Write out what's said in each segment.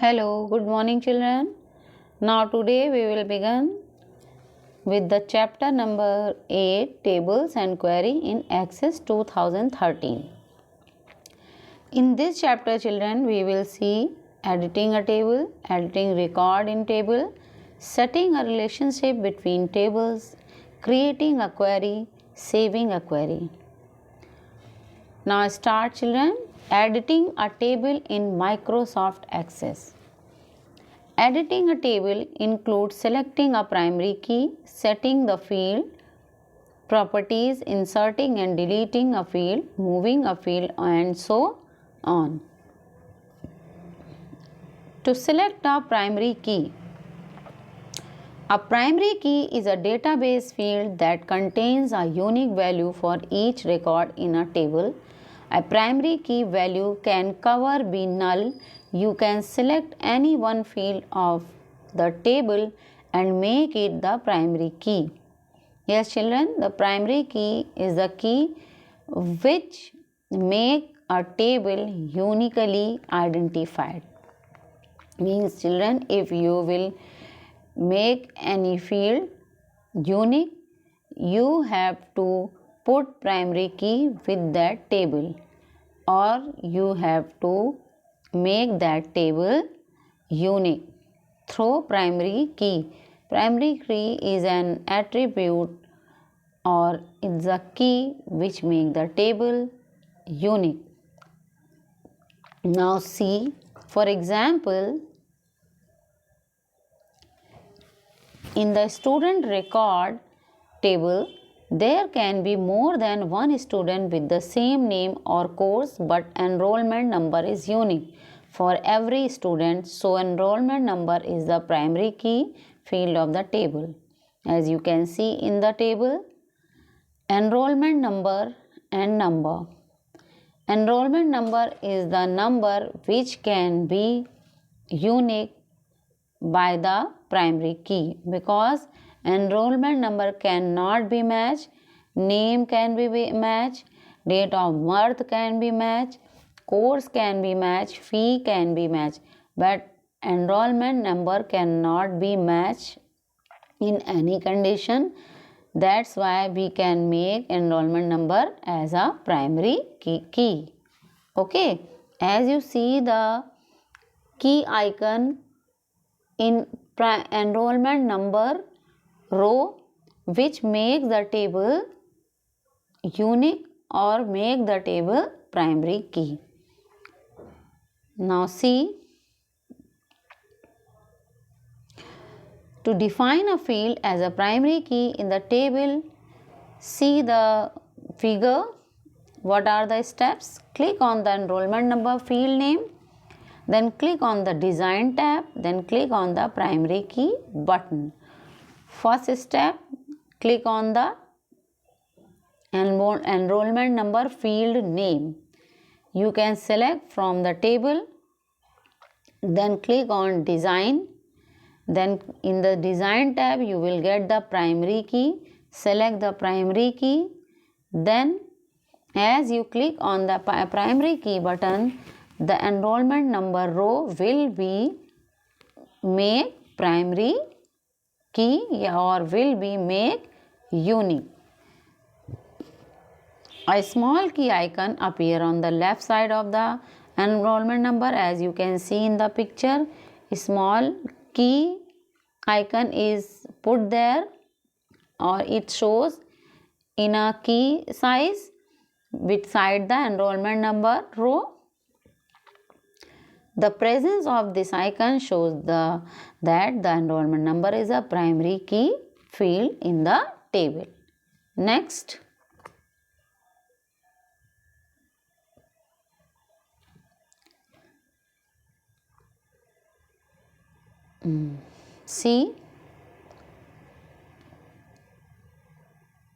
Hello, good morning, children. Now, today we will begin with the chapter number 8 Tables and Query in Access 2013. In this chapter, children, we will see editing a table, editing record in table, setting a relationship between tables, creating a query, saving a query. Now, start, children. Editing a table in Microsoft Access. Editing a table includes selecting a primary key, setting the field properties, inserting and deleting a field, moving a field, and so on. To select a primary key. A primary key is a database field that contains a unique value for each record in a table. A primary key value can cover be null. You can select any one field of the table and make it the primary key. Yes, children, the primary key is the key which make a table uniquely identified. Means, children, if you will make any field unique, you have to put primary key with that table, or you have to make that table unique through primary key. Primary key is an attribute or it's a key which make the table unique. Now see, for example, in the student record table, there can be more than one student with the same name or course, but enrollment number is unique for every student. So, enrollment number is the primary key field of the table. As you can see in the table, enrollment number and number. Enrollment number is the number which can be unique by the primary key, because enrollment number cannot be matched, name can be matched, date of birth can be matched, course can be matched, fee can be matched, but enrollment number cannot be matched in any condition. That's why we can make enrollment number as a primary key. Okay, as you see the key icon in enrollment number row, which makes the table unique or make the table primary key. Now see, to define a field as a primary key in the table, see the figure. What are the steps? Click on the enrollment number field name, then click on the design tab, then click on the primary key button. First step, click on the enrollment number field name. You can select from the table, then click on design, then in the design tab you will get the primary key. Select the primary key, then as you click on the primary key button, the enrollment number row will be make primary key or will be make unique. A small key icon appear on the left side of the enrollment number. As you can see in the picture, a small key icon is put there, or it shows in a key size beside the enrollment number row. The presence of this icon shows that the enrollment number is a primary key field in the table. Next, see,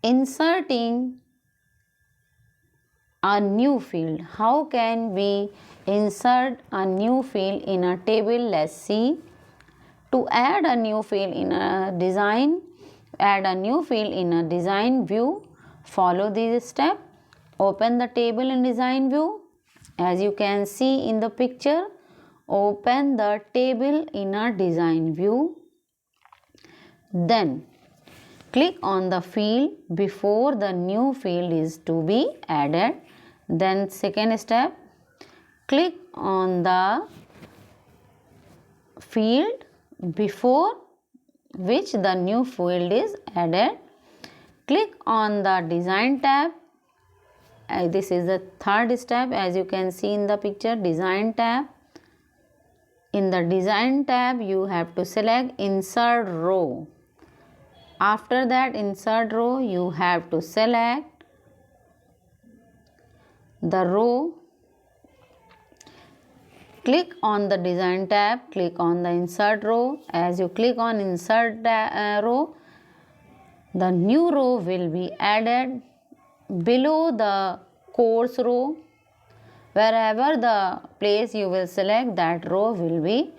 inserting a new field. How can we insert a new field in a table? Let's see. To add a new field in a design, add a new field in a design view. Follow this step. Open the table in design view. As you can see in the picture, Open the table in a design view. Then click on the field before the new field is to be added. Then second step, click on the field before which the new field is added. Click on the design tab. This is the third step, as you can see in the picture, design tab. In the design tab, you have to select insert row. After that insert row, you have to select the row. Click on the design tab, click on the insert row. As you click on insert row, the new row will be added below the course row. Wherever the place you will select, that row will be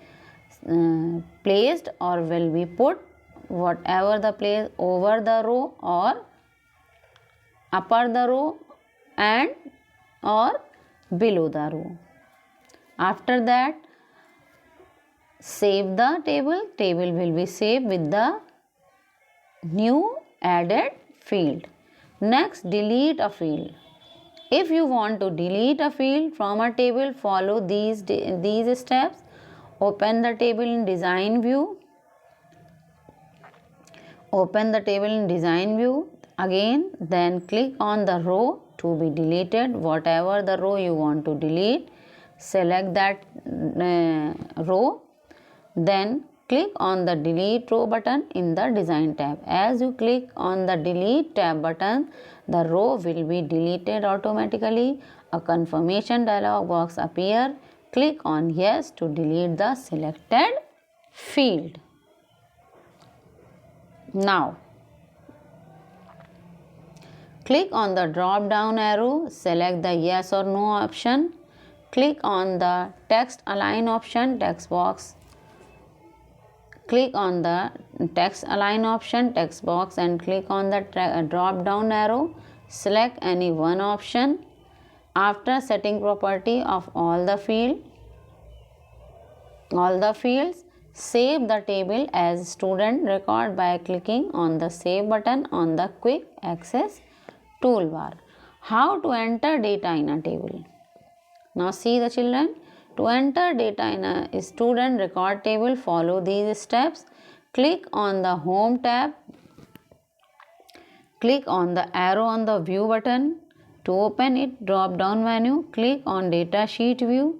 placed or will be put, whatever the place, over the row or upper the row and or below the row. After that, save the table. Table will be saved with the new added field. Next, delete a field. If you want to delete a field from a table, follow these steps. Open the table in design view. Open the table in design view again, then click on the row to be deleted. Whatever the row you want to delete, select that row. Then click on the delete row button in the design tab. As you click on the delete tab button, the row will be deleted automatically. A confirmation dialog box appears. Click on yes to delete the selected field. Now, click on the drop down arrow, select the yes or no option. Click on the text align option, text box. Click on the text align option, text box, and click on the drop down arrow. Select any one option. After setting property of all the fields, save the table as student record by clicking on the save button on the quick access toolbar. How to enter data in a table? Now see the children. To enter data in a student record table, follow these steps. Click on the home tab. Click on the arrow on the view button. To open it, drop down menu, click on data sheet view.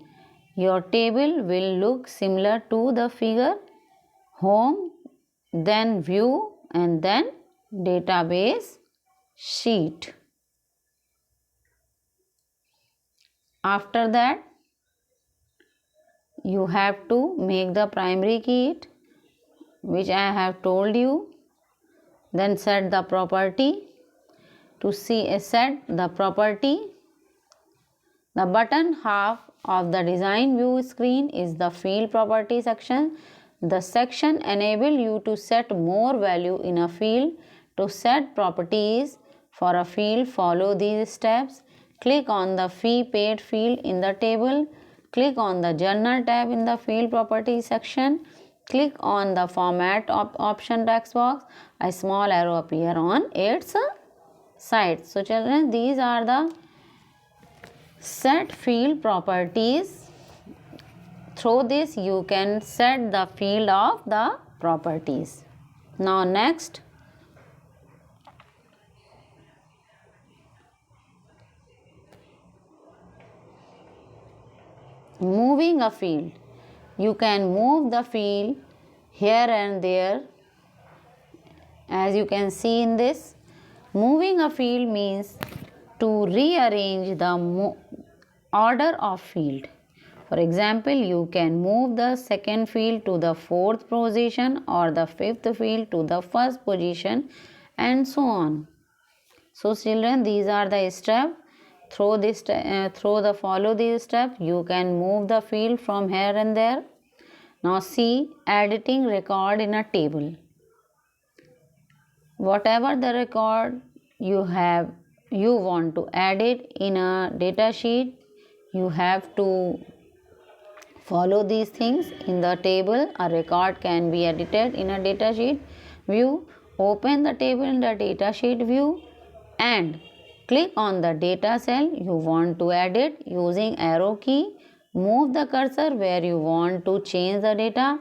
Your table will look similar to the figure. Home, then view, and then database sheet. After that, you have to make the primary key, which I have told you. Then set the property. To set the property, the bottom half of the design view screen is the field property section. The section enable you to set more value in a field. To set properties for a field, follow these steps. Click on the fee paid field in the table. Click on the journal tab in the field property section. Click on the format option text box. A small arrow appear on its side. So children, these are the set field properties. Through this you can set the field of the properties. Now next, moving a field. You can move the field here and there. As you can see in this, moving a field means to rearrange the order of field. For example, you can move the second field to the fourth position or the fifth field to the first position and so on. So children, these are the steps. Follow these steps, you can move the field from here and there. Now see, editing record in a table. Whatever the record you want to add it in a data sheet, you have to Follow these things in the table. A record can be edited in a datasheet view. Open the table in the datasheet view and click on the data cell you want to edit using arrow key. Move the cursor where you want to change the data.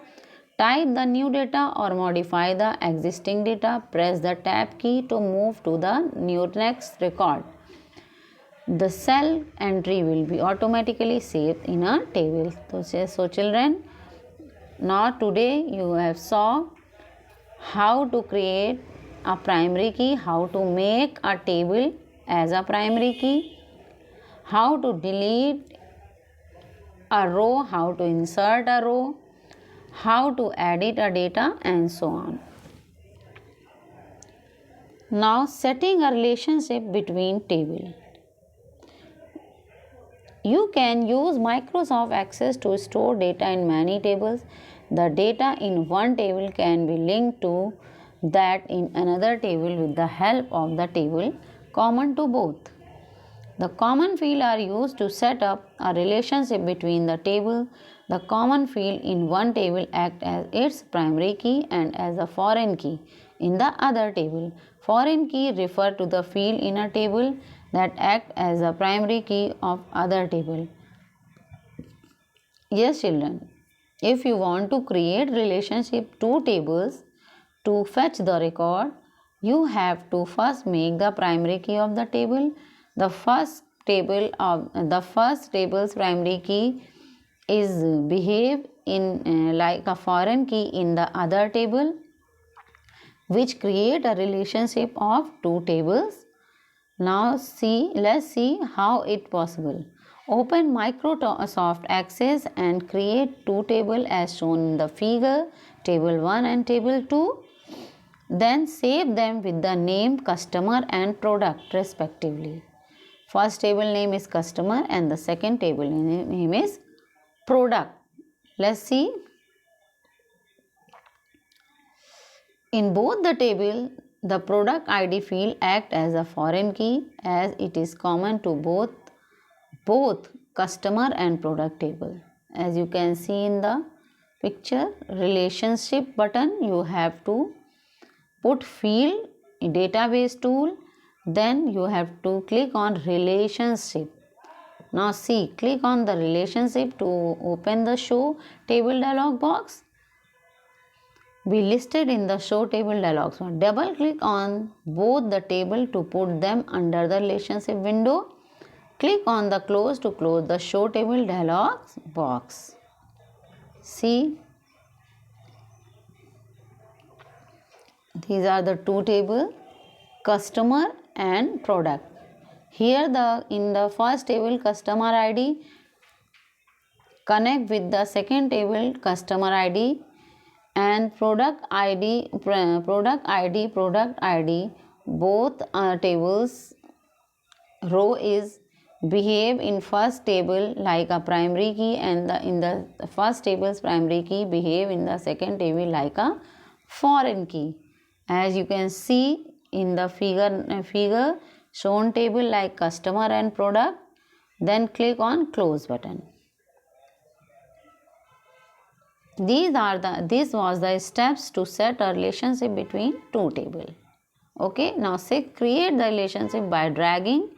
Type the new data or modify the existing data. Press the tab key to move to the new next record. The cell entry will be automatically saved in a table. So children, now today you have saw how to create a primary key, how to make a table as a primary key, how to delete a row, how to insert a row, how to edit a data, and so on. Now setting a relationship between table. You can use Microsoft Access to store data in many tables. The data in one table can be linked to that in another table with the help of the table common to both. The common fields are used to set up a relationship between the table. The common field in one table acts as its primary key and as a foreign key in the other table. Foreign key refer to the field in a table that act as a primary key of other table. Yes, children, if you want to create relationship to tables to fetch the record, you have to first make the primary key of the table. The first table's primary key is behave in like a foreign key in the other table, which create a relationship of two tables. Now let's see how it possible. Open Microsoft Access and create two tables as shown in the figure, table 1 and table 2. Then save them with the name customer and product respectively. First table name is customer and the second table name is product. Let's see. In both the table, the product ID field act as a foreign key as it is common to both customer and product table. As you can see in the picture, relationship button, you have to put field in database tool, then you have to click on relationship. Now see, click on the relationship to open the show table dialog box. Be listed in the show table dialog. Double click on both the table to put them under the relationship window. Click on the close to close the show table dialog box. See, these are the two tables, customer and product. Here in the first table customer ID connect with the second table customer ID and product ID, both tables row is behave in first table like a primary key and in the first table's primary key behave in the second table like a foreign key. As you can see in the figure shown table like customer and product, then click on close button. This was the steps to set a relationship between two tables. Okay, now create the relationship by dragging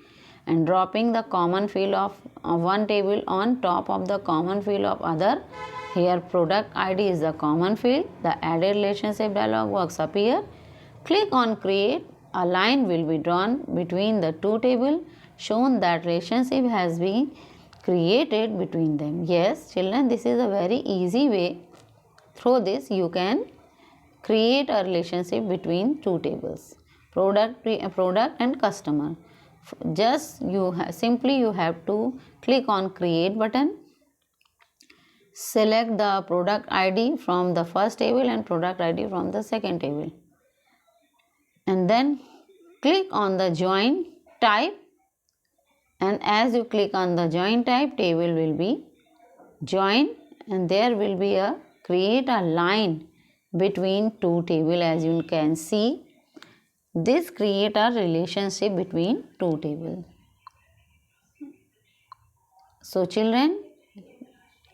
and dropping the common field of one table on top of the common field of other. Here product ID is the common field. The added relationship dialog box appear. Click on create. A line will be drawn between the two tables, shown that relationship has been created between them. Yes, children, this is a very easy way. Through this, you can create a relationship between two tables, product and customer. Just simply you have to click on create button. Select the product ID from the first table and product ID from the second table. And then click on the join type, and as you click on the join type, table will be join and there will be a create a line between two tables. As you can see, this create a relationship between two tables. So children,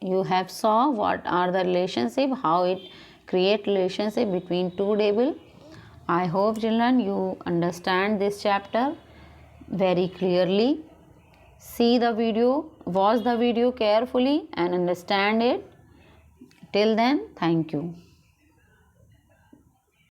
you have saw what are the relationship, how it create relationship between two table. I hope children you understand this chapter very clearly. See the video, watch the video carefully and understand it. Till then, thank you.